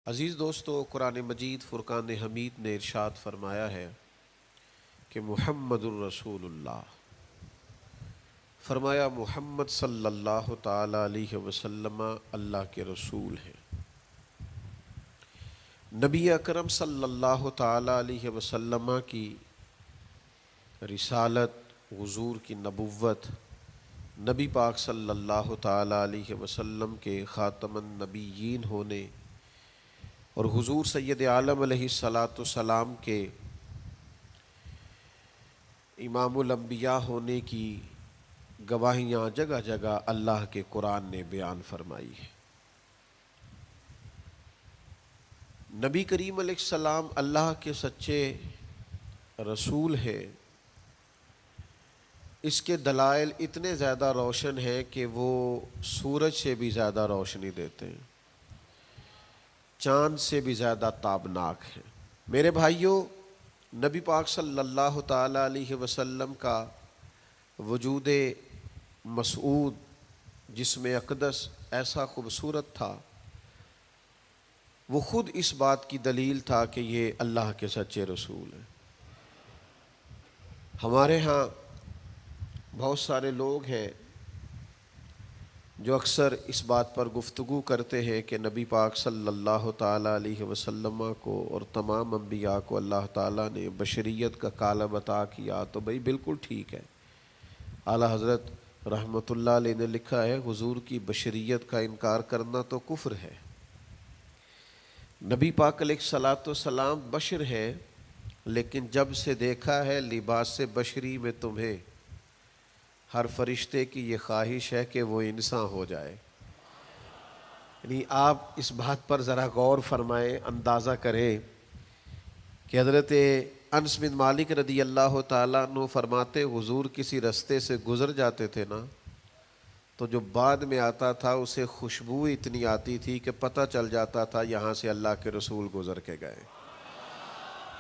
عزیز دوستو، قرآن مجید فرقان حمید نے ارشاد فرمایا ہے کہ محمد الرسول اللہ، فرمایا محمد صلی اللہ تعالی علیہ وسلم اللہ کے رسول ہیں۔ نبی اکرم صلی اللہ تعالی علیہ وسلم کی رسالت، حضور کی نبوت، نبی پاک صلی اللہ تعالی علیہ وسلم کے خاتم النبیین ہونے اور حضور سید عالم علیہ السلام کے امام الانبیاء ہونے کی گواہیاں جگہ جگہ اللہ کے قرآن نے بیان فرمائی ہے۔ نبی کریم علیہ السلام اللہ کے سچے رسول ہیں، اس کے دلائل اتنے زیادہ روشن ہیں کہ وہ سورج سے بھی زیادہ روشنی دیتے ہیں، چاند سے بھی زیادہ تابناک ہیں۔ میرے بھائیوں، نبی پاک صلی اللہ تعالی علیہ وسلم کا وجود مسعود جسم اقدس ایسا خوبصورت تھا، وہ خود اس بات کی دلیل تھا کہ یہ اللہ کے سچے رسول ہیں۔ ہمارے ہاں بہت سارے لوگ ہیں جو اکثر اس بات پر گفتگو کرتے ہیں کہ نبی پاک صلی اللہ تعالی علیہ وسلم کو اور تمام انبیاء کو اللہ تعالیٰ نے بشریت کا کالب عطا کیا، تو بھئی بالکل ٹھیک ہے۔ اعلیٰ حضرت رحمۃ اللہ علیہ نے لکھا ہے، حضور کی بشریت کا انکار کرنا تو کفر ہے۔ نبی پاک علیہ الصلاۃ والسلام بشر ہیں، لیکن جب سے دیکھا ہے لباس بشری میں تمہیں، ہر فرشتے کی یہ خواہش ہے کہ وہ انسان ہو جائے۔ یعنی آپ اس بات پر ذرا غور فرمائیں، اندازہ کریں کہ حضرت انس بن مالک رضی اللہ تعالیٰ عنہ فرماتے، حضور کسی رستے سے گزر جاتے تھے نا، تو جو بعد میں آتا تھا اسے خوشبو اتنی آتی تھی کہ پتہ چل جاتا تھا یہاں سے اللہ کے رسول گزر کے گئے۔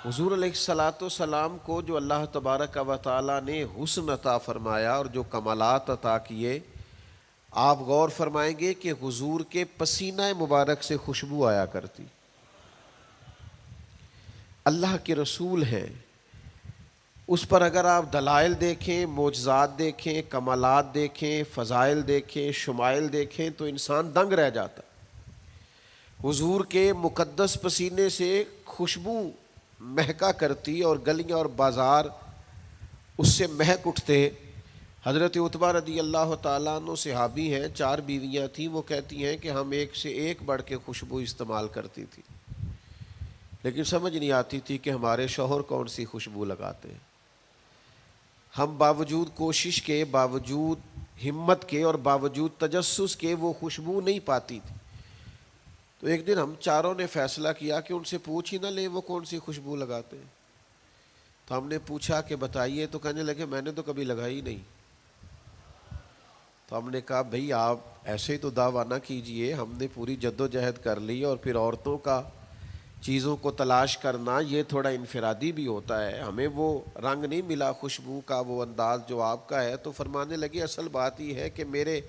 حضور علیہ الصلاۃ والسلام کو جو اللہ تبارک و تعالیٰ نے حسن عطا فرمایا اور جو کمالات عطا کیے، آپ غور فرمائیں گے کہ حضور کے پسینہ مبارک سے خوشبو آیا کرتی۔ اللہ کے رسول ہیں، اس پر اگر آپ دلائل دیکھیں، معجزات دیکھیں، کمالات دیکھیں، فضائل دیکھیں، شمائل دیکھیں تو انسان دنگ رہ جاتا۔ حضور کے مقدس پسینے سے خوشبو مہکا کرتی اور گلیاں اور بازار اس سے مہک اٹھتے۔ حضرت عتبہ رضی اللہ تعالیٰ عنہ صحابی ہیں، 4 بیویاں تھیں، وہ کہتی ہیں کہ ہم ایک سے ایک بڑھ کے خوشبو استعمال کرتی تھی، لیکن سمجھ نہیں آتی تھی کہ ہمارے شوہر کون سی خوشبو لگاتے ہیں۔ ہم باوجود کوشش کے، باوجود ہمت کے اور باوجود تجسس کے وہ خوشبو نہیں پاتی تھی۔ تو ایک دن ہم چاروں نے فیصلہ کیا کہ ان سے پوچھ ہی نہ لیں وہ کون سی خوشبو لگاتے ہیں۔ تو ہم نے پوچھا کہ بتائیے، تو کہنے لگے میں نے تو کبھی لگائی نہیں۔ تو ہم نے کہا بھئی آپ ایسے تو دعویٰ نہ کیجئے، ہم نے پوری جد و جہد کر لی، اور پھر عورتوں کا چیزوں کو تلاش کرنا یہ تھوڑا انفرادی بھی ہوتا ہے، ہمیں وہ رنگ نہیں ملا خوشبو کا، وہ انداز جو آپ کا ہے۔ تو فرمانے لگے اصل بات یہ ہے کہ میرے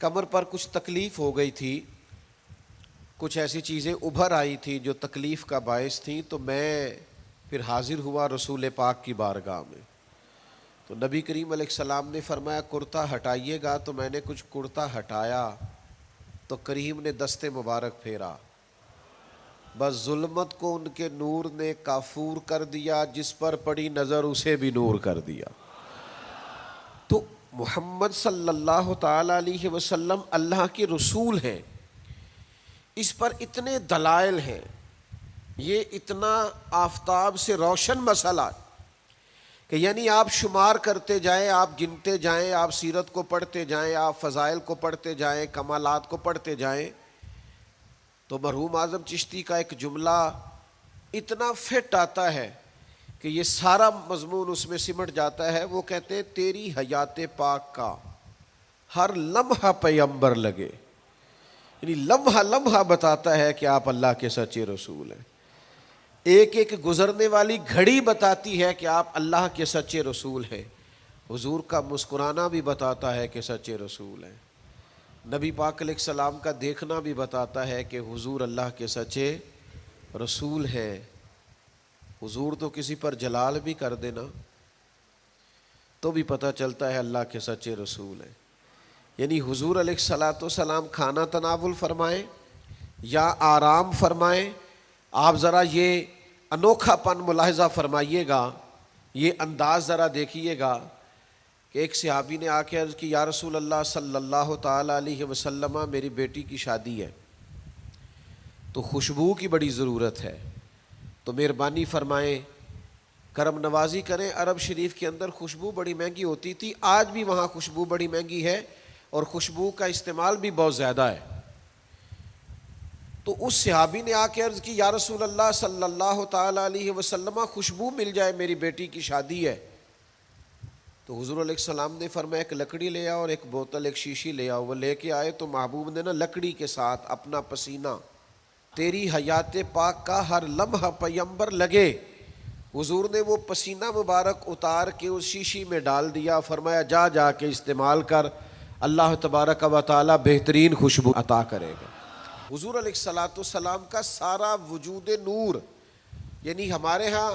کمر پر کچھ تکلیف ہو گئی تھی، کچھ ایسی چیزیں ابھر آئی تھی جو تکلیف کا باعث تھیں، تو میں پھر حاضر ہوا رسول پاک کی بارگاہ میں۔ تو نبی کریم علیہ السلام نے فرمایا کرتا ہٹائیے گا، تو میں نے کچھ کرتا ہٹایا تو کریم نے دست مبارک پھیرا، بس ظلمت کو ان کے نور نے کافور کر دیا، جس پر پڑی نظر اسے بھی نور کر دیا۔ تو محمد صلی اللہ تعالی علیہ وسلم اللہ کے رسول ہیں، اس پر اتنے دلائل ہیں، یہ اتنا آفتاب سے روشن مسئلہ کہ یعنی آپ شمار کرتے جائیں، آپ گنتے جائیں، آپ سیرت کو پڑھتے جائیں، آپ فضائل کو پڑھتے جائیں، کمالات کو پڑھتے جائیں، تو مرحوم اعظم چشتی کا ایک جملہ اتنا فٹ آتا ہے کہ یہ سارا مضمون اس میں سمٹ جاتا ہے۔ وہ کہتے ہیں تیری حیات پاک کا ہر لمحہ پیغمبر لگے، یعنی لمحہ لمحہ بتاتا ہے کہ آپ اللہ کے سچے رسول ہیں۔ ایک ایک گزرنے والی گھڑی بتاتی ہے کہ آپ اللہ کے سچے رسول ہیں۔ حضور کا مسکرانا بھی بتاتا ہے کہ سچے رسول ہیں۔ نبی پاک علیہ السلام کا دیکھنا بھی بتاتا ہے کہ حضور اللہ کے سچے رسول ہے۔ حضور تو کسی پر جلال بھی کر دینا تو بھی پتہ چلتا ہے اللہ کے سچے رسول ہیں۔ یعنی حضور علیہ الصلاۃ والسلام کھانا تناول فرمائیں یا آرام فرمائیں، آپ ذرا یہ انوکھا پن ملاحظہ فرمائیے گا، یہ انداز ذرا دیکھیے گا کہ ایک صحابی نے آ کے عرض کی یا رسول اللہ صلی اللہ تعالیٰ علیہ وسلم میری بیٹی کی شادی ہے تو خوشبو کی بڑی ضرورت ہے، تو مہربانی فرمائیں کرم نوازی کریں۔ عرب شریف کے اندر خوشبو بڑی مہنگی ہوتی تھی، آج بھی وہاں خوشبو بڑی مہنگی ہے اور خوشبو کا استعمال بھی بہت زیادہ ہے۔ تو اس صحابی نے آ کے عرض کی یا رسول اللہ صلی اللہ تعالیٰ علیہ وسلم خوشبو مل جائے، میری بیٹی کی شادی ہے۔ تو حضور علیہ السلام نے فرمایا ایک لکڑی لے آؤ اور ایک بوتل ایک شیشی لے آؤ۔ وہ لے کے آئے تو محبوب نے نا لکڑی کے ساتھ اپنا پسینہ تیری حیات پاک کا ہر لمحہ پیمبر لگے، حضور نے وہ پسینہ مبارک اتار کے اس شیشی میں ڈال دیا، فرمایا جا جا کے استعمال کر، اللہ تبارک و تعالی بہترین خوشبو عطا کرے گا۔ حضور علیہ الصلاۃ والسلام کا سارا وجود نور، یعنی ہمارے ہاں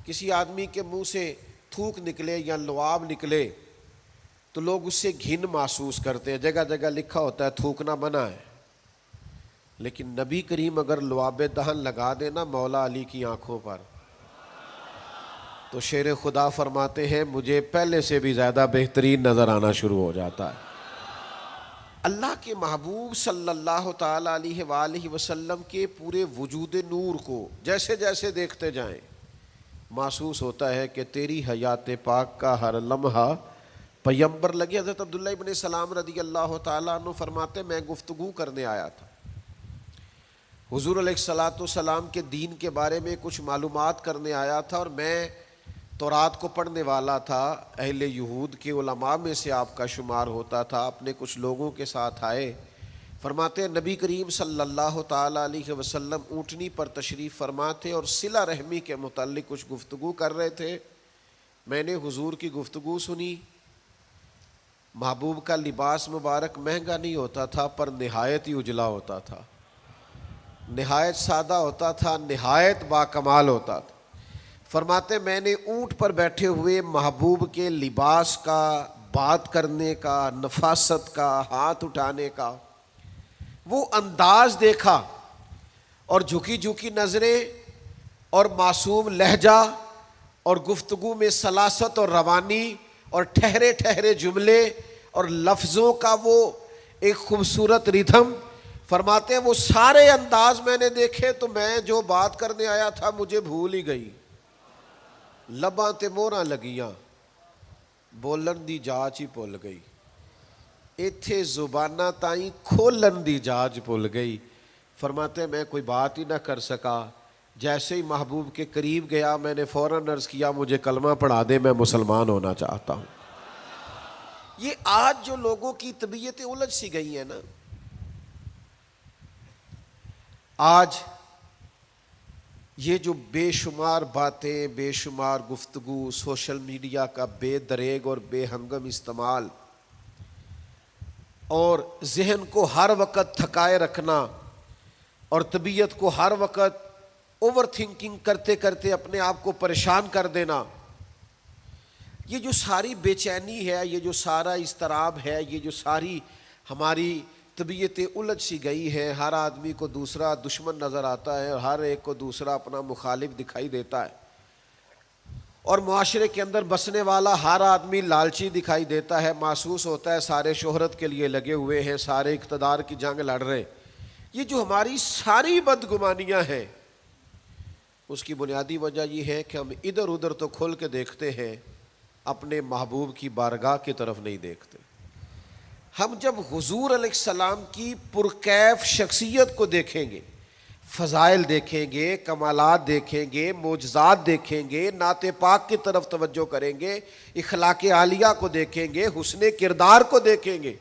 کسی آدمی کے منہ سے تھوک نکلے یا لعاب نکلے تو لوگ اس سے گھن محسوس کرتے ہیں، جگہ جگہ لکھا ہوتا ہے تھوکنا منع ہے، لیکن نبی کریم اگر لعاب دہن لگا دینا مولا علی کی آنکھوں پر تو شیر خدا فرماتے ہیں مجھے پہلے سے بھی زیادہ بہترین نظر آنا شروع ہو جاتا ہے۔ اللہ کے محبوب صلی اللہ تعالیٰ علیہ وآلہ وسلم کے پورے وجود نور کو جیسے جیسے دیکھتے جائیں محسوس ہوتا ہے کہ تیری حیات پاک کا ہر لمحہ پیمبر لگے۔ حضرت عبداللہ ابن سلام رضی اللہ تعالیٰ عنہ فرماتے میں گفتگو کرنے آیا تھا، حضور علیہ الصلاۃ والسلام کے دین کے بارے میں کچھ معلومات کرنے آیا تھا، اور میں تورات کو پڑھنے والا تھا، اہل یہود کے علماء میں سے آپ کا شمار ہوتا تھا، اپنے کچھ لوگوں کے ساتھ آئے۔ فرماتے ہیں نبی کریم صلی اللہ تعالیٰ علیہ وسلم اونٹنی پر تشریف فرما تھے اور صلہ رحمی کے متعلق کچھ گفتگو کر رہے تھے۔ میں نے حضور کی گفتگو سنی۔ محبوب کا لباس مبارک مہنگا نہیں ہوتا تھا پر نہایت ہی اجلا ہوتا تھا، نہایت سادہ ہوتا تھا، نہایت باکمال ہوتا تھا۔ فرماتے میں نے اونٹ پر بیٹھے ہوئے محبوب کے لباس کا، بات کرنے کا، نفاست کا، ہاتھ اٹھانے کا وہ انداز دیکھا، اور جھکی جھکی نظریں اور معصوم لہجہ اور گفتگو میں سلاست اور روانی اور ٹھہرے ٹھہرے جملے اور لفظوں کا وہ ایک خوبصورت ریدھم۔ فرماتے ہیں وہ سارے انداز میں نے دیکھے تو میں جو بات کرنے آیا تھا مجھے بھول ہی گئی، لباں تے موہراں لگیاں، بولن دی جاچ ہی بھول گئی، ایتھے زباناں تائیں کھولن دی جاچ بھول گئی۔ فرماتے ہیں میں کوئی بات ہی نہ کر سکا، جیسے ہی محبوب کے قریب گیا میں نے فوراً عرض کیا مجھے کلمہ پڑھا دے، میں مسلمان ہونا چاہتا ہوں۔ یہ آج جو لوگوں کی طبیعتیں الجھ سی گئی ہیں نا، آج یہ جو بے شمار باتیں، بے شمار گفتگو، سوشل میڈیا کا بے دریغ اور بے ہنگم استعمال اور ذہن کو ہر وقت تھکائے رکھنا اور طبیعت کو ہر وقت اوور تھنکنگ کرتے کرتے اپنے آپ کو پریشان کر دینا، یہ جو ساری بے چینی ہے، یہ جو سارا اضطراب ہے، یہ جو ساری ہماری طبیعتیں الجھ سی گئی ہیں، ہر آدمی کو دوسرا دشمن نظر آتا ہے اور ہر ایک کو دوسرا اپنا مخالف دکھائی دیتا ہے، اور معاشرے کے اندر بسنے والا ہر آدمی لالچی دکھائی دیتا ہے، محسوس ہوتا ہے سارے شہرت کے لیے لگے ہوئے ہیں، سارے اقتدار کی جنگ لڑ رہے۔ یہ جو ہماری ساری بدگمانیاں ہیں اس کی بنیادی وجہ یہ ہے کہ ہم ادھر ادھر تو کھل کے دیکھتے ہیں، اپنے محبوب کی بارگاہ کی طرف نہیں دیکھتے۔ ہم جب حضور علیہ السلام کی پرکیف شخصیت کو دیکھیں گے، فضائل دیکھیں گے، کمالات دیکھیں گے، معجزات دیکھیں گے، نعت پاک کی طرف توجہ کریں گے، اخلاق عالیہ کو دیکھیں گے، حسن کردار کو دیکھیں گے،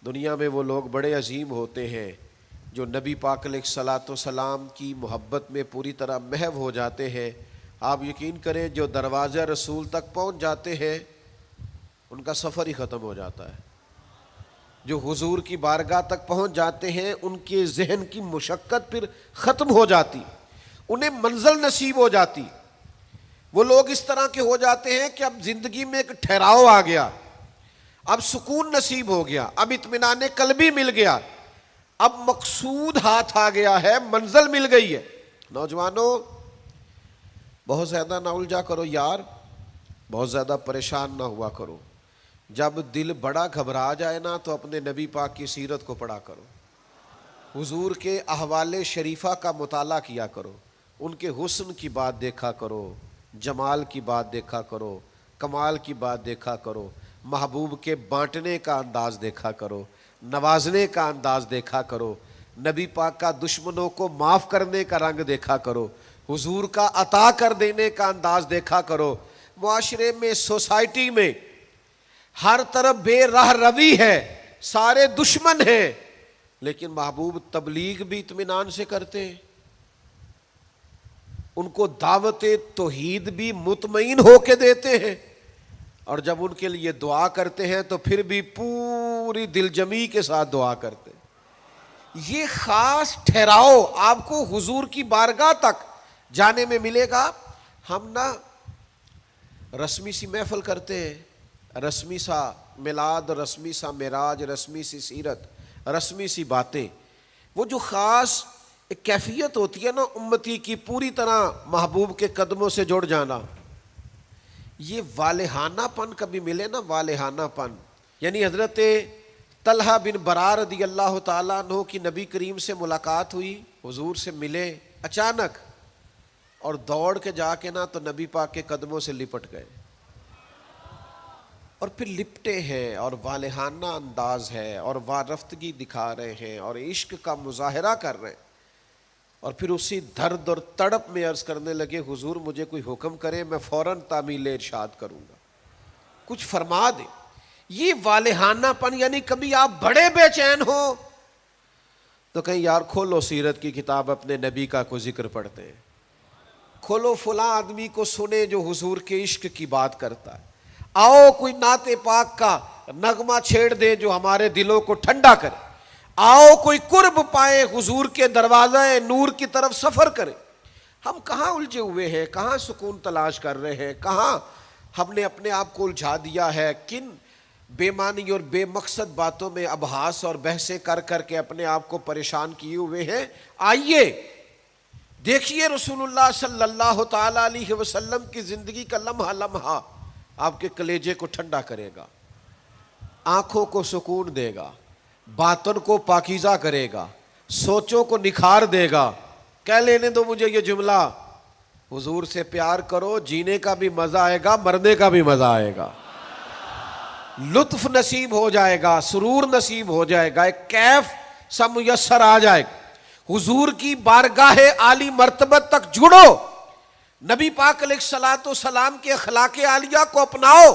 دنیا میں وہ لوگ بڑے عظیم ہوتے ہیں جو نبی پاک علیہ الصلاۃ والسلام کی محبت میں پوری طرح محو ہو جاتے ہیں۔ آپ یقین کریں جو دروازہ رسول تک پہنچ جاتے ہیں ان کا سفر ہی ختم ہو جاتا ہے، جو حضور کی بارگاہ تک پہنچ جاتے ہیں ان کے ذہن کی مشقت پھر ختم ہو جاتی، انہیں منزل نصیب ہو جاتی. وہ لوگ اس طرح کے ہو جاتے ہیں کہ اب زندگی میں ایک ٹھہراؤ آ گیا، اب سکون نصیب ہو گیا، اب اطمینان قلبی مل گیا، اب مقصود ہاتھ آ گیا ہے، منزل مل گئی ہے. نوجوانوں بہت زیادہ نہ الجھا کرو یار، بہت زیادہ پریشان نہ ہوا کرو. جب دل بڑا گھبرا جائے نا تو اپنے نبی پاک کی سیرت کو پڑھا کرو، حضور کے احوال شریفہ کا مطالعہ کیا کرو، ان کے حسن کی بات دیکھا کرو، جمال کی بات دیکھا کرو، کمال کی بات دیکھا کرو، محبوب کے بانٹنے کا انداز دیکھا کرو، نوازنے کا انداز دیکھا کرو، نبی پاک کا دشمنوں کو معاف کرنے کا رنگ دیکھا کرو، حضور کا عطا کر دینے کا انداز دیکھا کرو. معاشرے میں، سوسائٹی میں ہر طرف بے راہ روی ہے، سارے دشمن ہیں، لیکن محبوب تبلیغ بھی اطمینان سے کرتے ہیں، ان کو دعوت توحید بھی مطمئن ہو کے دیتے ہیں، اور جب ان کے لیے دعا کرتے ہیں تو پھر بھی پوری دل جمی کے ساتھ دعا کرتے ہیں. یہ خاص ٹھہراؤ آپ کو حضور کی بارگاہ تک جانے میں ملے گا. ہم نا رسمی سی محفل کرتے ہیں، رسمی سا میلاد، رسمی سا معراج، رسمی سی سیرت، رسمی سی باتیں. وہ جو خاص ایک کیفیت ہوتی ہے نا امتی کی، پوری طرح محبوب کے قدموں سے جڑ جانا، یہ والہانہ پن کبھی ملے نا، والہانہ پن. یعنی حضرت طلحہ بن برا رضی اللہ تعالیٰ عنہ کی نبی کریم سے ملاقات ہوئی، حضور سے ملے اچانک، اور دوڑ کے جا کے نا تو نبی پاک کے قدموں سے لپٹ گئے، اور پھر لپٹے ہیں، اور والہانہ انداز ہے، اور وارفتگی دکھا رہے ہیں، اور عشق کا مظاہرہ کر رہے ہیں. اور پھر اسی درد اور تڑپ میں عرض کرنے لگے، حضور مجھے کوئی حکم کرے، میں فوراً تعمیل ارشاد کروں گا، کچھ فرما دیں. یہ والہانہ پن، یعنی کبھی آپ بڑے بے چین ہو تو کہیں یار کھولو سیرت کی کتاب، اپنے نبی کا کوئی ذکر پڑھتے ہیں، کھولو فلاں آدمی کو سنے جو حضور کے عشق کی بات کرتا ہے، آؤ کوئی نعت پاک کا نغمہ چھیڑ دے جو ہمارے دلوں کو ٹھنڈا کرے، آؤ کوئی قرب پائے، حضور کے دروازہ نور کی طرف سفر کرے. ہم کہاں الجھے ہوئے ہیں، کہاں سکون تلاش کر رہے ہیں، کہاں ہم نے اپنے آپ کو الجھا دیا ہے، کن بے معنی اور بے مقصد باتوں میں ابحاث اور بحثیں کر کر کے اپنے آپ کو پریشان کیے ہوئے ہیں. آئیے دیکھیے رسول اللہ صلی اللہ تعالی علیہ وسلم کی زندگی کا لمحہ لمحہ آپ کے کلیجے کو ٹھنڈا کرے گا، آنکھوں کو سکون دے گا، باطن کو پاکیزہ کرے گا، سوچوں کو نکھار دے گا. کہہ لینے دو مجھے یہ جملہ، حضور سے پیار کرو، جینے کا بھی مزہ آئے گا، مرنے کا بھی مزہ آئے گا، لطف نصیب ہو جائے گا، سرور نصیب ہو جائے گا، ایک کیف سا میسر آ جائے گا. حضور کی بارگاہ عالی مرتبت تک جڑو، نبی پاک علیہ الصلوۃ والسلام کے اخلاق عالیہ کو اپناؤ،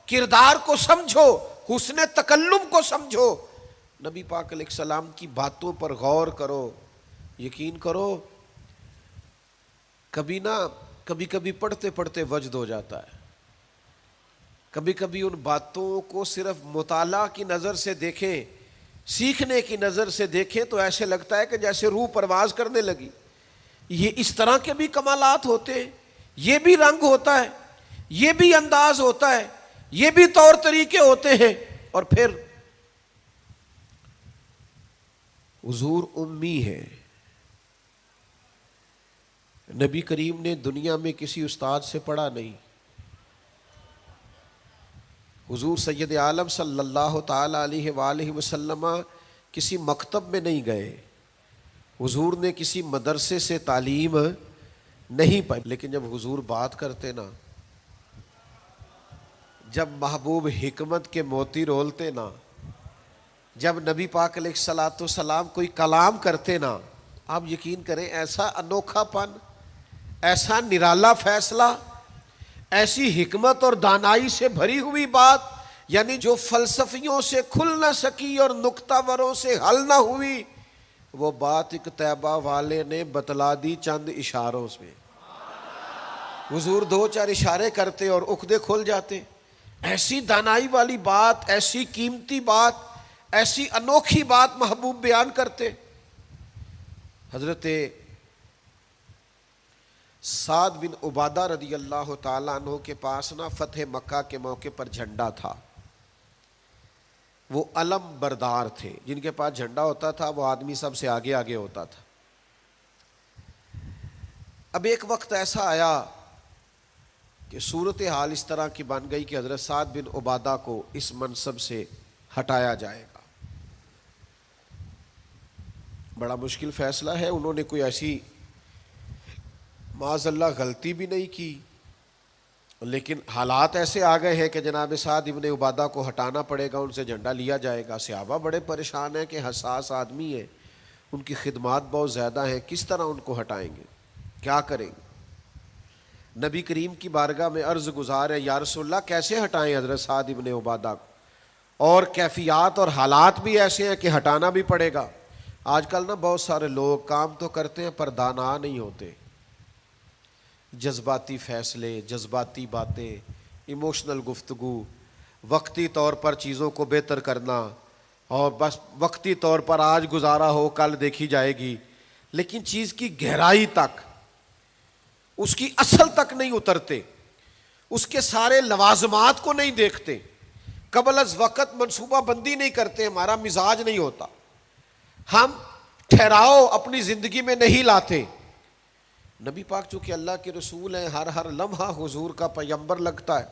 کردار کو سمجھو، حسن تکلم کو سمجھو، نبی پاک علیہ السلام کی باتوں پر غور کرو. یقین کرو کبھی کبھی پڑھتے پڑھتے وجد ہو جاتا ہے، کبھی کبھی ان باتوں کو صرف مطالعہ کی نظر سے دیکھیں، سیکھنے کی نظر سے دیکھیں تو ایسے لگتا ہے کہ جیسے روح پرواز کرنے لگی. یہ اس طرح کے بھی کمالات ہوتے ہیں، یہ بھی رنگ ہوتا ہے، یہ بھی انداز ہوتا ہے، یہ بھی طور طریقے ہوتے ہیں. اور پھر حضور امی ہے، نبی کریم نے دنیا میں کسی استاد سے پڑھا نہیں، حضور سید عالم صلی اللہ تعالی علیہ وآلہ وسلم کسی مکتب میں نہیں گئے، حضور نے کسی مدرسے سے تعلیم نہیں پائی. لیکن جب حضور بات کرتے نا، جب محبوب حکمت کے موتی رولتے نا، جب نبی پاک علیہ الصلوۃ والسلام کوئی کلام کرتے نا، آپ یقین کریں ایسا انوکھا پن، ایسا نرالا فیصلہ، ایسی حکمت اور دانائی سے بھری ہوئی بات، یعنی جو فلسفیوں سے کھل نہ سکی اور نکتہ وروں سے حل نہ ہوئی، وہ بات ایک طیبہ والے نے بتلا دی چند اشاروں سے. حضور دو چار اشارے کرتے اور عقدے کھل جاتے. ایسی دانائی والی بات، ایسی قیمتی بات ایسی انوکھی بات محبوب بیان کرتے. حضرت سعد بن عبادہ رضی اللہ تعالیٰ عنہ کے پاس نا فتح مکہ کے موقع پر جھنڈا تھا. وہ علم بردار تھے، جن کے پاس جھنڈا ہوتا تھا وہ آدمی سب سے آگے آگے ہوتا تھا. اب ایک وقت ایسا آیا کہ صورتحال اس طرح کی بن گئی کہ حضرت سعد بن عبادہ کو اس منصب سے ہٹایا جائے گا. بڑا مشکل فیصلہ ہے. انہوں نے کوئی ایسی معاذ اللہ غلطی بھی نہیں کی، لیکن حالات ایسے آ گئے ہیں کہ جناب سعد ابن عبادہ کو ہٹانا پڑے گا، ان سے جھنڈا لیا جائے گا. صحابہ بڑے پریشان ہیں کہ حساس آدمی ہے، ان کی خدمات بہت زیادہ ہیں، کس طرح ان کو ہٹائیں گے، کیا کریں گے. نبی کریم کی بارگاہ میں عرض گزار ہے، یا رسول اللہ کیسے ہٹائیں حضرت سعد ابن عبادہ کو، اور کیفیات اور حالات بھی ایسے ہیں کہ ہٹانا بھی پڑے گا. آج کل نا بہت سارے لوگ کام تو کرتے ہیں پر دانا نہیں ہوتے. جذباتی فیصلے، جذباتی باتیں، ایموشنل گفتگو، وقتی طور پر چیزوں کو بہتر کرنا، اور بس وقتی طور پر آج گزارا ہو کل دیکھی جائے گی، لیکن چیز کی گہرائی تک، اس کی اصل تک نہیں اترتے، اس کے سارے لوازمات کو نہیں دیکھتے، قبل از وقت منصوبہ بندی نہیں کرتے. ہمارا مزاج نہیں ہوتا، ہم ٹھہراؤ اپنی زندگی میں نہیں لاتے. نبی پاک چونکہ اللہ کے رسول ہیں، ہر لمحہ حضور کا پیغمبر لگتا ہے.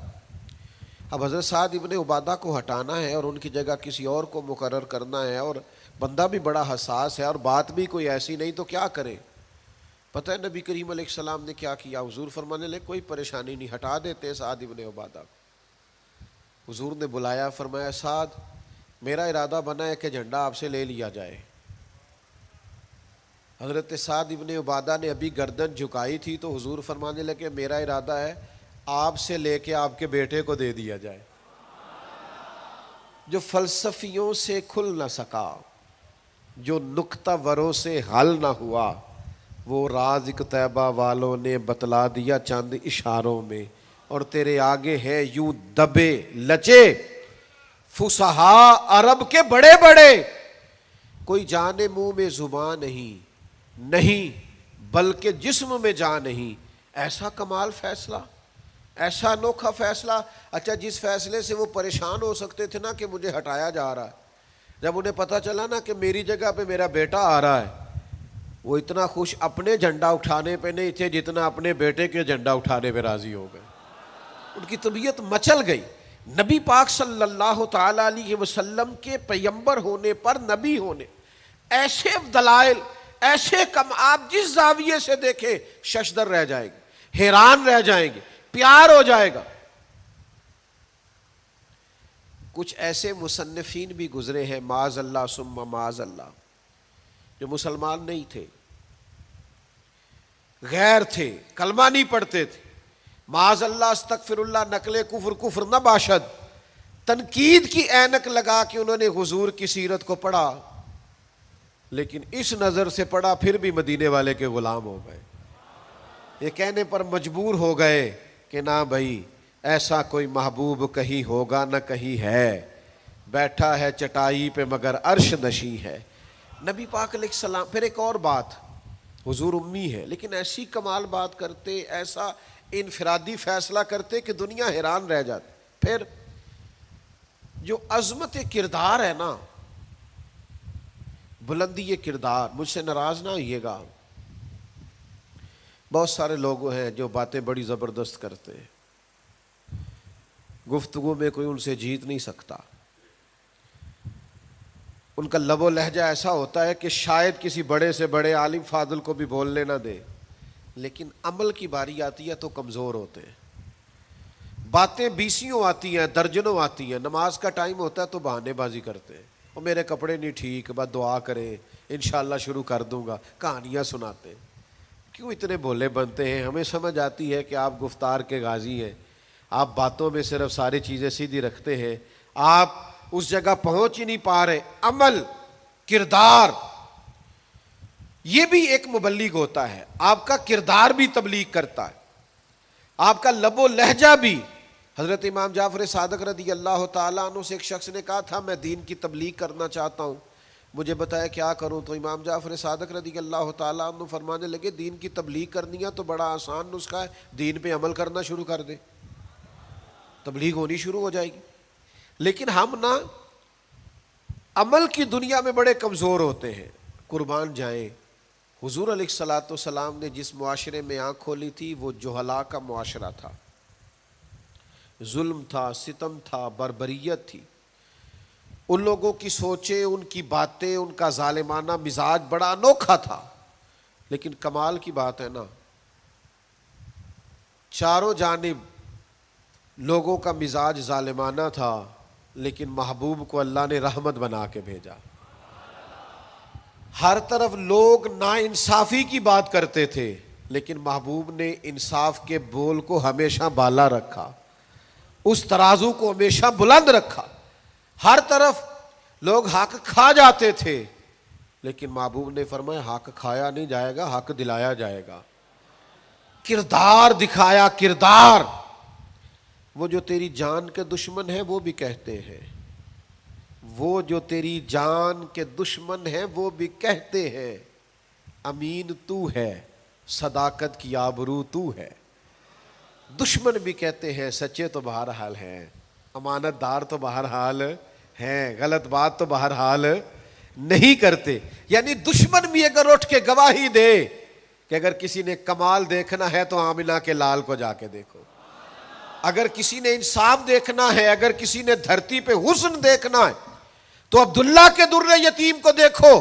اب حضرت سعد ابن عبادہ کو ہٹانا ہے اور ان کی جگہ کسی اور کو مقرر کرنا ہے، اور بندہ بھی بڑا حساس ہے اور بات بھی کوئی ایسی نہیں، تو کیا کریں. پتہ ہے نبی کریم علیہ السلام نے کیا کیا؟ حضور فرمانے لگے کوئی پریشانی نہیں، ہٹا دیتے سعد ابن عبادہ کو. حضور نے بلایا، فرمایا سعد میرا ارادہ بنا ہے کہ جھنڈا آپ سے لے لیا جائے. حضرت سعد ابن عبادہ نے ابھی گردن جھکائی تھی تو حضور فرمانے لگے میرا ارادہ ہے آپ سے لے کے آپ کے بیٹے کو دے دیا جائے. جو فلسفیوں سے کھل نہ سکا، جو نکتہ وروں سے حل نہ ہوا، وہ راز طیبہ والوں نے بتلا دیا چند اشاروں میں. اور تیرے آگے ہے یوں دبے لچے فصحاء عرب کے بڑے بڑے، کوئی جانے منہ میں زبان نہیں بلکہ جسم میں جان نہیں. ایسا کمال فیصلہ، ایسا انوکھا فیصلہ. اچھا جس فیصلے سے وہ پریشان ہو سکتے تھے نا کہ مجھے ہٹایا جا رہا ہے، جب انہیں پتہ چلا نا کہ میری جگہ پہ میرا بیٹا آ رہا ہے، وہ اتنا خوش اپنے جھنڈا اٹھانے پہ نہیں تھے جتنا اپنے بیٹے کے جھنڈا اٹھانے پہ راضی ہو گئے. ان کی طبیعت مچل گئی. نبی پاک صلی اللہ تعالی علیہ وسلم کے پیغمبر ہونے پر، نبی ہونے، ایسے دلائل، ایسے کم، آپ جس زاویے سے دیکھیں ششدر رہ جائے گی، حیران رہ جائیں گے، پیار ہو جائے گا. کچھ ایسے مصنفین بھی گزرے ہیں معاذ اللہ ثم معاذ اللہ، جو مسلمان نہیں تھے، غیر تھے، کلمہ نہیں پڑھتے تھے، معاذ اللہ استغفر اللہ، نقل کفر نہ باشد، تنقید کی اینک لگا کے انہوں نے حضور کی سیرت کو پڑھا، لیکن اس نظر سے پڑھا پھر بھی مدینے والے کے غلام ہو گئے. یہ کہنے پر مجبور ہو گئے کہ نہ بھائی ایسا کوئی محبوب کہیں ہوگا نہ کہیں ہے، بیٹھا ہے چٹائی پہ مگر عرش نشیں ہے. نبی پاک علیہ السلام. پھر ایک اور بات، حضور امی ہے لیکن ایسی کمال بات کرتے، ایسا انفرادی فیصلہ کرتے کہ دنیا حیران رہ جاتی. پھر جو عظمت کردار ہے نا، بلندی کردار، مجھ سے ناراض نہ ہوئیے گا، بہت سارے لوگ ہیں جو باتیں بڑی زبردست کرتے ہیں، گفتگو میں کوئی ان سے جیت نہیں سکتا. ان کا لب و لہجہ ایسا ہوتا ہے کہ شاید کسی بڑے سے بڑے عالم فاضل کو بھی بولنے نہ دے، لیکن عمل کی باری آتی ہے تو کمزور ہوتے ہیں. باتیں بیسیوں آتی ہیں، درجنوں آتی ہیں، نماز کا ٹائم ہوتا ہے تو بہانے بازی کرتے ہیں، وہ میرے کپڑے نہیں ٹھیک، بس دعا کریں انشاءاللہ شروع کر دوں گا، کہانیاں سناتے ہیں. کیوں اتنے بھولے بنتے ہیں؟ ہمیں سمجھ آتی ہے کہ آپ گفتار کے غازی ہیں، آپ باتوں میں صرف ساری چیزیں سیدھی رکھتے ہیں، آپ اس جگہ پہنچ ہی نہیں پا رہے. عمل، کردار، یہ بھی ایک مبلغ ہوتا ہے. آپ کا کردار بھی تبلیغ کرتا ہے، آپ کا لب و لہجہ بھی. حضرت امام جعفر صادق رضی اللہ تعالیٰ عنہ سے ایک شخص نے کہا تھا میں دین کی تبلیغ کرنا چاہتا ہوں، مجھے بتایا کیا کروں؟ تو امام جعفر صادق رضی اللہ تعالیٰ عنہ فرمانے لگے دین کی تبلیغ کرنی ہے تو بڑا آسان نسخہ ہے، دین پہ عمل کرنا شروع کر دے، تبلیغ ہونی شروع ہو جائے گی۔ لیکن ہم نا عمل کی دنیا میں بڑے کمزور ہوتے ہیں، قربان جائیں۔ حضور علیہ الصلوۃ والسلام نے جس معاشرے میں آنکھ کھولی تھی وہ جہلاء کا معاشرہ تھا، ظلم تھا، ستم تھا، بربریت تھی۔ ان لوگوں کی سوچیں، ان کی باتیں، ان کا ظالمانہ مزاج بڑا انوکھا تھا۔ لیکن کمال کی بات ہے نا، چاروں جانب لوگوں کا مزاج ظالمانہ تھا، لیکن محبوب کو اللہ نے رحمت بنا کے بھیجا۔ ہر طرف لوگ ناانصافی کی بات کرتے تھے، لیکن محبوب نے انصاف کے بول کو ہمیشہ بالا رکھا، اس ترازو کو ہمیشہ بلند رکھا۔ ہر طرف لوگ حق کھا جاتے تھے، لیکن محبوب نے فرمایا حق کھایا نہیں جائے گا، حق دلایا جائے گا۔ کردار دکھایا، کردار۔ وہ جو تیری جان کے دشمن ہیں وہ بھی کہتے ہیں، وہ جو تیری جان کے دشمن ہیں وہ بھی کہتے ہیں امین تو ہے، صداقت کی آبرو تو ہے۔ دشمن بھی کہتے ہیں سچے تو بہرحال ہیں، امانت دار تو بہرحال ہیں، غلط بات تو بہرحال نہیں کرتے۔ یعنی دشمن بھی اگر اٹھ کے گواہی دے کہ اگر کسی نے کمال دیکھنا ہے تو آمنہ کے لال کو جا کے دیکھو، اگر کسی نے انصاف دیکھنا ہے، اگر کسی نے دھرتی پہ حسن دیکھنا ہے تو عبداللہ کے در یتیم کو دیکھو۔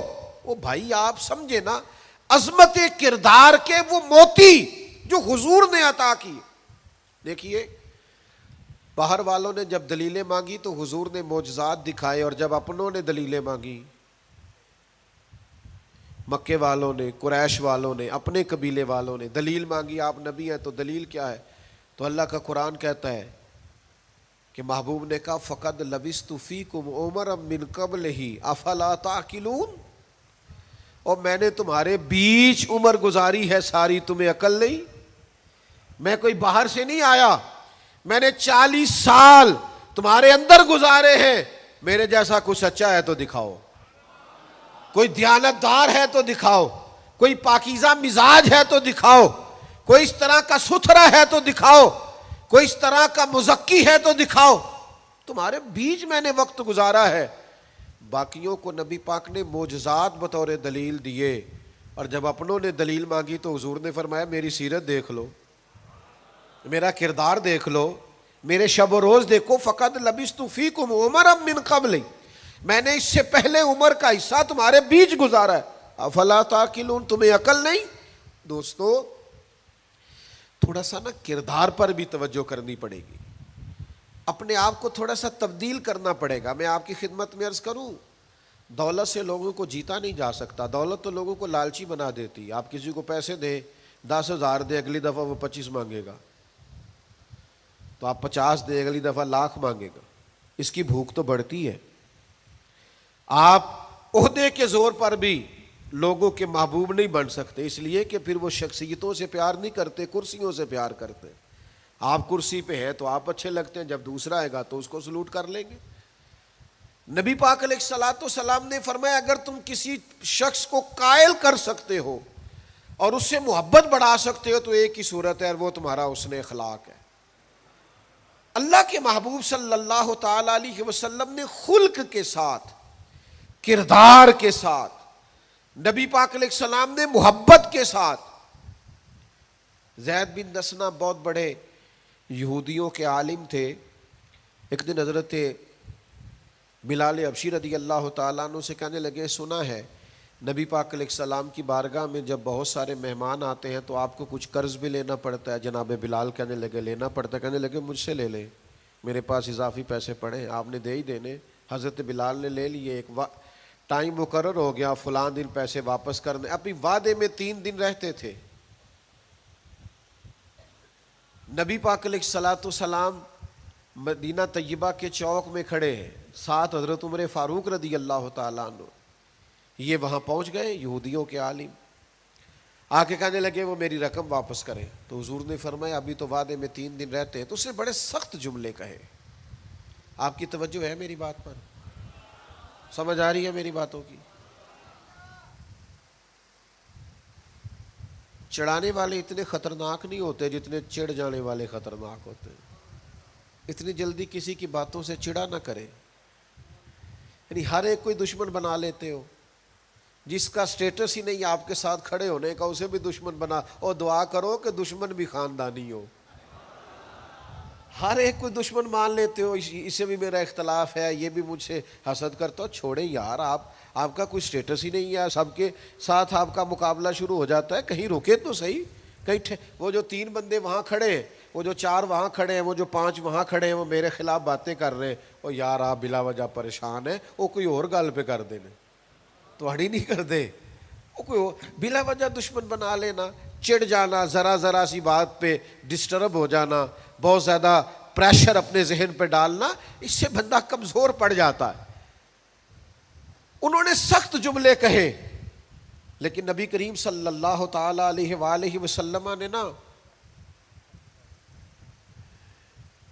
وہ بھائی آپ سمجھے نا، عظمت کردار کے وہ موتی جو حضور نے عطا کی۔ دیکھیے باہر والوں نے جب دلیلیں مانگی تو حضور نے معجزات دکھائے، اور جب اپنوں نے دلیلیں مانگی، مکے والوں نے، قریش والوں نے، اپنے قبیلے والوں نے دلیل مانگی، آپ نبی ہیں تو دلیل کیا ہے؟ تو اللہ کا قرآن کہتا ہے کہ محبوب نے کہا فَقَدْ لَبِثْتُ فِيكُمْ عُمَرًا مِّن قَبْلِهِ أَفَلَا تَعْقِلُونَ، اور میں نے تمہارے بیچ عمر گزاری ہے ساری، تمہیں عقل نہیں؟ میں کوئی باہر سے نہیں آیا، میں نے 40 سال تمہارے اندر گزارے ہیں۔ میرے جیسا کوئی سچا ہے تو دکھاؤ، کوئی دیانتدار ہے تو دکھاؤ، کوئی پاکیزہ مزاج ہے تو دکھاؤ، کوئی اس طرح کا ستھرا ہے تو دکھاؤ، کوئی اس طرح کا مزکی ہے تو دکھاؤ۔ تمہارے بیچ میں نے وقت گزارا ہے۔ باقیوں کو نبی پاک نے معجزات بطور دلیل دیے، اور جب اپنوں نے دلیل مانگی تو حضور نے فرمایا میری سیرت دیکھ لو، میرا کردار دیکھ لو، میرے شب و روز دیکھو۔ فقط لبثت فیکم عمرا من قبل، میں نے اس سے پہلے عمر کا حصہ تمہارے بیچ گزارا ہے۔ افلا تعقلون، تمہیں عقل نہیں؟ دوستو تھوڑا سا نا کردار پر بھی توجہ کرنی پڑے گی، اپنے آپ کو تھوڑا سا تبدیل کرنا پڑے گا۔ میں آپ کی خدمت میں عرض کروں، دولت سے لوگوں کو جیتا نہیں جا سکتا، دولت تو لوگوں کو لالچی بنا دیتی۔ آپ کسی کو پیسے دیں، 10,000 دیں، اگلی دفعہ وہ 25 مانگے گا، تو آپ 50 دیں، اگلی دفعہ 1,00,000 مانگے گا۔ اس کی بھوک تو بڑھتی ہے۔ آپ عہدے کے زور پر بھی لوگوں کے محبوب نہیں بن سکتے، اس لیے کہ پھر وہ شخصیتوں سے پیار نہیں کرتے، کرسیوں سے پیار کرتے۔ آپ کرسی پہ ہیں تو آپ اچھے لگتے ہیں، جب دوسرا آئے گا تو اس کو سلوٹ کر لیں گے۔ نبی پاک علیہ الصلوۃ والسلام نے فرمایا اگر تم کسی شخص کو قائل کر سکتے ہو اور اس سے محبت بڑھا سکتے ہو تو ایک ہی صورت ہے، اور وہ تمہارا حسن اخلاق ہے۔ اللہ کے محبوب صلی اللہ تعالی علیہ وسلم نے خلق کے ساتھ، کردار کے ساتھ، نبی پاک علیہ السلام نے محبت کے ساتھ، زید بن دسنہ بہت بڑے یہودیوں کے عالم تھے۔ ایک دن حضرت بلال حبشی رضی اللہ تعالیٰ عنہ سے کہنے لگے سنا ہے نبی پاک علیہ السلام کی بارگاہ میں جب بہت سارے مہمان آتے ہیں تو آپ کو کچھ قرض بھی لینا پڑتا ہے۔ جناب بلال کہنے لگے لینا پڑتا ہے، کہنے لگے مجھ سے لے لیں، میرے پاس اضافی پیسے پڑے ہیں، آپ نے دے ہی دینے۔ حضرت بلال نے لے لیے، ایک ٹائم مقرر ہو گیا، فلاں دن پیسے واپس کرنے۔ اپنی وعدے میں 3 دن رہتے تھے۔ نبی پاک علیہ الصلوۃ والسلام مدینہ طیبہ کے چوک میں کھڑے ہیں، ساتھ حضرت عمر فاروق رضی اللہ تعالیٰ عنہ۔ یہ وہاں پہنچ گئے یہودیوں کے عالم۔ آ کے کہنے لگے وہ میری رقم واپس کریں. تو حضور نے فرمایا ابھی تو وعدے میں 3 دن رہتے ہیں. تو اس نے بڑے سخت جملے کہے. آپ کی توجہ ہے میری بات پر؟ سمجھ آ رہی ہے میری باتوں کی؟ چڑھانے والے اتنے خطرناک نہیں ہوتے جتنے چڑھ جانے والے خطرناک ہوتے ہیں. اتنی جلدی کسی کی باتوں سے چڑا نہ کرے. یعنی ہر ایک کوئی دشمن بنا لیتے ہو. جس کا سٹیٹس ہی نہیں آپ کے ساتھ کھڑے ہونے کا اسے بھی دشمن بنا، اور دعا کرو کہ دشمن بھی خاندانی ہو. ہر ایک کو دشمن مان لیتے ہو، اسے بھی میرا اختلاف ہے، یہ بھی مجھ سے حسد کرتا ہو. چھوڑے یار، آپ کا کوئی سٹیٹس ہی نہیں ہے، سب کے ساتھ آپ کا مقابلہ شروع ہو جاتا ہے. کہیں رکے تو صحیح. کہیں وہ جو 3 بندے وہاں کھڑے ہیں، وہ جو 4 وہاں کھڑے ہیں، وہ جو 5 وہاں کھڑے ہیں، وہ میرے خلاف باتیں کر رہے ہیں. اور یار آپ بلا وجہ پریشان ہیں، وہ کوئی اور گل پہ کر دینے تو ہڑی نہیں کر دے. وہ کوئی بلا وجہ دشمن بنا لینا، چڑ جانا، ذرا سی بات پہ ڈسٹرب ہو جانا، بہت زیادہ پریشر اپنے ذہن پہ ڈالنا، اس سے بندہ کمزور پڑ جاتا ہے. انہوں نے سخت جملے کہے، لیکن نبی کریم صلی اللہ تعالی علیہ وآلہ وسلم نے نا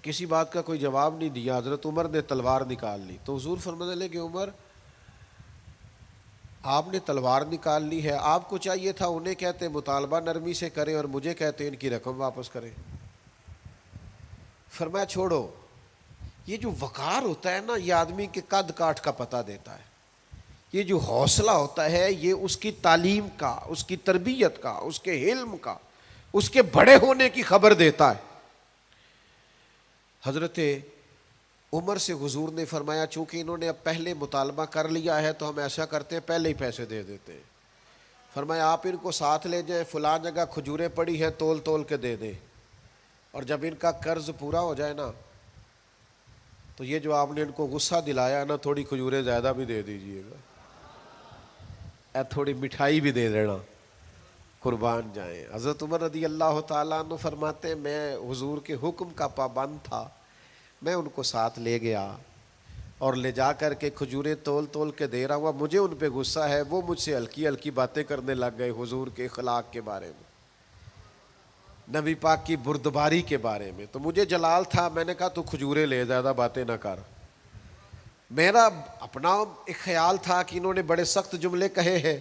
کسی بات کا کوئی جواب نہیں دیا. حضرت عمر نے تلوار نکال لی. تو حضور فرمانے لگے عمر آپ نے تلوار نکال لی ہے، آپ کو چاہیے تھا انہیں کہتے مطالبہ نرمی سے کریں اور مجھے کہتے ان کی رقم واپس کریں. فرمایا چھوڑو. یہ جو وقار ہوتا ہے نا، یہ آدمی کے قد کاٹ کا پتہ دیتا ہے. یہ جو حوصلہ ہوتا ہے یہ اس کی تعلیم کا، اس کی تربیت کا، اس کے علم کا، اس کے بڑے ہونے کی خبر دیتا ہے. حضرت عمر سے حضور نے فرمایا چونکہ انہوں نے اب پہلے مطالبہ کر لیا ہے تو ہم ایسا کرتے ہیں پہلے ہی پیسے دے دیتے ہیں. فرمایا آپ ان کو ساتھ لے جائیں، فلاں جگہ کھجوریں پڑی ہیں تول تول کے دے دیں، اور جب ان کا قرض پورا ہو جائے نا تو یہ جو آپ نے ان کو غصہ دلایا نا، تھوڑی کھجوریں زیادہ بھی دے دیجئے گا، تھوڑی مٹھائی بھی دے دینا، قربان جائیں. حضرت عمر رضی اللہ تعالیٰ عنہ فرماتے ہیں میں حضور کے حکم کا پابند تھا، میں ان کو ساتھ لے گیا اور لے جا کر کے کھجوریں تول تول کے دے رہا ہوا. مجھے ان پہ غصہ ہے، وہ مجھ سے ہلکی ہلکی باتیں کرنے لگ گئے حضور کے اخلاق کے بارے میں، نبی پاک کی بردباری کے بارے میں. تو مجھے جلال تھا، میں نے کہا تو کھجوریں لے، زیادہ باتیں نہ کر. میرا اپنا ایک خیال تھا کہ انہوں نے بڑے سخت جملے کہے ہیں.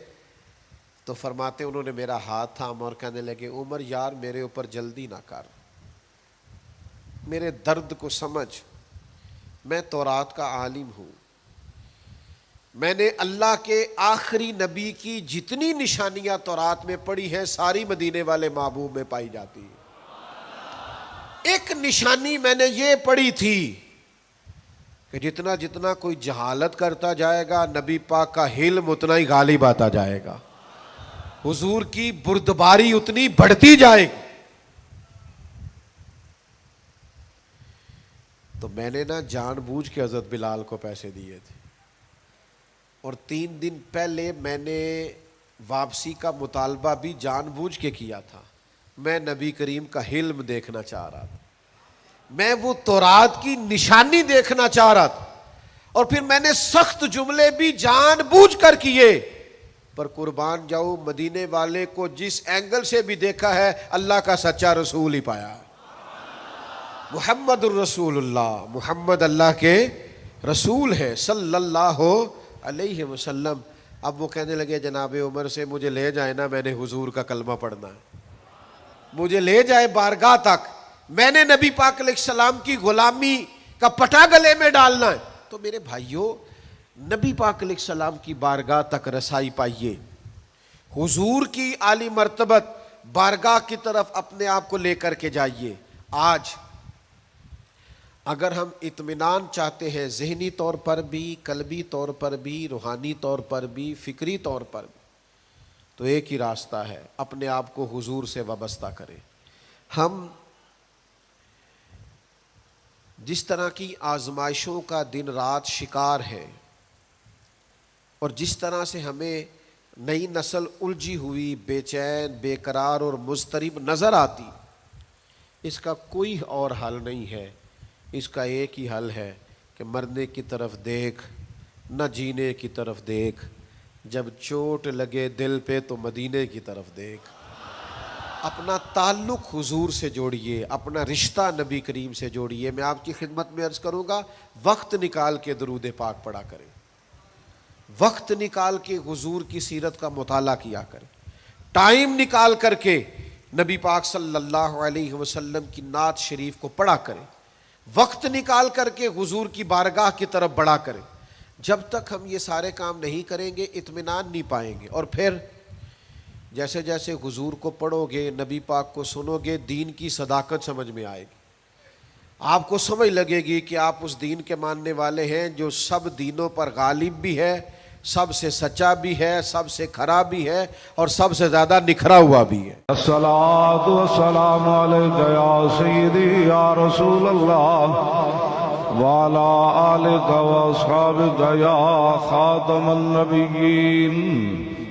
تو فرماتے انہوں نے میرا ہاتھ تھاما اور کہنے لگے عمر یار میرے اوپر جلدی نہ کر، میرے درد کو سمجھ، میں تورات کا عالم ہوں، میں نے اللہ کے آخری نبی کی جتنی نشانیاں تورات میں پڑھی ہیں ساری مدینے والے محبوب میں پائی جاتی ہیں. ایک نشانی میں نے یہ پڑھی تھی کہ جتنا جتنا کوئی جہالت کرتا جائے گا نبی پاک کا علم اتنا ہی غالب آتا جائے گا، حضور کی بردباری اتنی بڑھتی جائے گی. تو میں نے نا جان بوجھ کے حضرت بلال کو پیسے دیے تھے، اور 3 دن پہلے میں نے واپسی کا مطالبہ بھی جان بوجھ کے کیا تھا. میں نبی کریم کا علم دیکھنا چاہ رہا تھا، میں وہ تورات کی نشانی دیکھنا چاہ رہا تھا، اور پھر میں نے سخت جملے بھی جان بوجھ کر کیے. پر قربان جاؤ مدینے والے کو جس اینگل سے بھی دیکھا ہے اللہ کا سچا رسول ہی پایا. محمد الرسول اللہ، محمد اللہ کے رسول ہے صلی اللہ علیہ وسلم. اب وہ کہنے لگے جناب عمر سے مجھے لے جائے نا، میں نے حضور کا کلمہ پڑھنا ہے، مجھے لے جائے بارگاہ تک، میں نے نبی پاک علیہ السلام کی غلامی کا پٹا گلے میں ڈالنا ہے. تو میرے بھائیوں نبی پاک علیہ السلام کی بارگاہ تک رسائی پائیے، حضور کی عالی مرتبت بارگاہ کی طرف اپنے آپ کو لے کر کے جائیے. آج اگر ہم اطمینان چاہتے ہیں ذہنی طور پر بھی، قلبی طور پر بھی، روحانی طور پر بھی، فکری طور پر بھی، تو ایک ہی راستہ ہے، اپنے آپ کو حضور سے وابستہ کریں. ہم جس طرح کی آزمائشوں کا دن رات شکار ہے، اور جس طرح سے ہمیں نئی نسل الجھی ہوئی، بے چین، بے قرار اور مضطرب نظر آتی، اس کا کوئی اور حل نہیں ہے. اس کا ایک ہی حل ہے کہ مرنے کی طرف دیکھ، نہ جینے کی طرف دیکھ، جب چوٹ لگے دل پہ تو مدینے کی طرف دیکھ. اپنا تعلق حضور سے جوڑیے، اپنا رشتہ نبی کریم سے جوڑیے۔ میں آپ کی خدمت میں عرض کروں گا، وقت نکال کے درود پاک پڑھا کریں، وقت نکال کے حضور کی سیرت کا مطالعہ کیا کریں، ٹائم نکال کر کے نبی پاک صلی اللہ علیہ وسلم کی نعت شریف کو پڑھا کریں، وقت نکال کر کے حضور کی بارگاہ کی طرف بڑھا کریں۔ جب تک ہم یہ سارے کام نہیں کریں گے اطمینان نہیں پائیں گے، اور پھر جیسے جیسے حضور کو پڑھو گے، نبی پاک کو سنو گے، دین کی صداقت سمجھ میں آئے گی، آپ کو سمجھ لگے گی کہ آپ اس دین کے ماننے والے ہیں جو سب دینوں پر غالب بھی ہے، سب سے سچا بھی ہے، سب سے کھرا بھی ہے، اور سب سے زیادہ نکھرا ہوا بھی ہے۔ الصلاۃ والسلام علیک یا سیدی یا رسول اللہ وعلی آلک واصحابک یا خاتم النبیین۔